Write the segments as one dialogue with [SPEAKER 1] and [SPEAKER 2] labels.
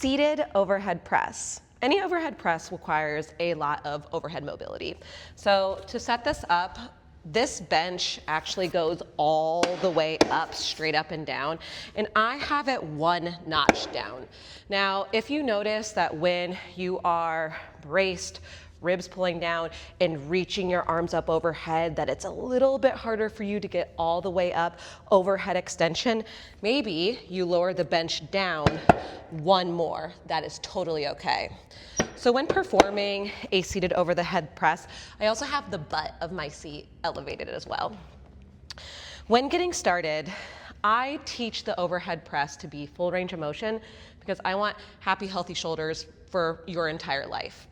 [SPEAKER 1] Seated overhead press. Any overhead press requires a lot of overhead mobility. So to set this up, this bench actually goes all the way up, straight up and down, and I have it one notch down. Now, if you notice that when you are braced, ribs pulling down and reaching your arms up overhead, that it's a little bit harder for you to get all the way up overhead extension, maybe you lower the bench down one more. That is totally okay. So when performing a seated over the head press, I also have the butt of my seat elevated as well. When getting started, I teach the overhead press to be full range of motion because I want happy, healthy shoulders for your entire life.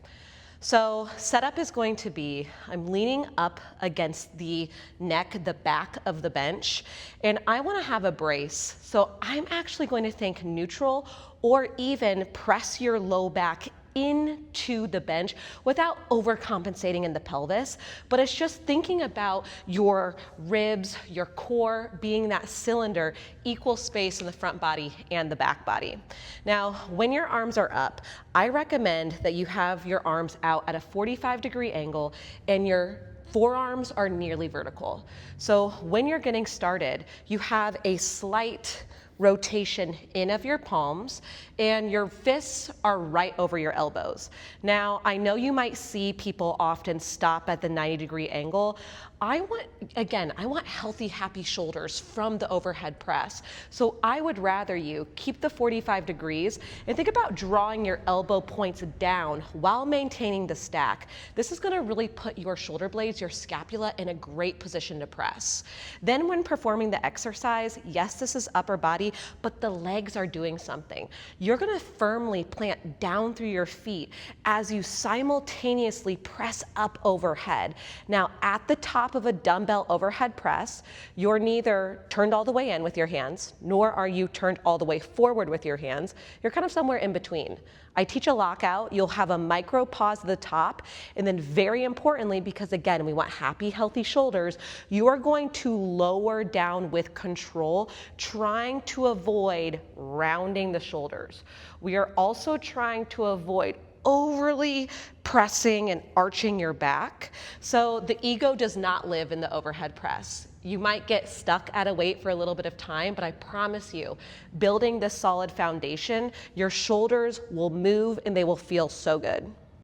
[SPEAKER 1] So setup is going to be, I'm leaning up against the neck, the back of the bench, and I want to have a brace. So I'm actually going to think neutral or even press your low back into the bench without overcompensating in the pelvis, but it's just thinking about your ribs, your core being that cylinder, equal space in the front body and the back body. Now, when your arms are up, I recommend that you have your arms out at a 45-degree angle and your forearms are nearly vertical. So when you're getting started, you have a slight rotation in of your palms and your fists are right over your elbows. Now, I know you might see people often stop at the 90-degree angle. I want healthy, happy shoulders from the overhead press. So I would rather you keep the 45 degrees and think about drawing your elbow points down while maintaining the stack. This is gonna really put your shoulder blades, your scapula in a great position to press. Then when performing the exercise, yes, this is upper body, but the legs are doing something. You're gonna firmly plant down through your feet as you simultaneously press up overhead. Now, at the top of a dumbbell overhead press, you're neither turned all the way in with your hands, nor are you turned all the way forward with your hands. You're kind of somewhere in between. I teach a lockout. You'll have a micro pause at the top, and then very importantly, because again, we want happy, healthy shoulders, you are going to lower down with control, trying to avoid rounding the shoulders. We are also trying to avoid overly pressing and arching your back. So the ego does not live in the overhead press. You might get stuck at a weight for a little bit of time, but I promise you, building this solid foundation, your shoulders will move and they will feel so good.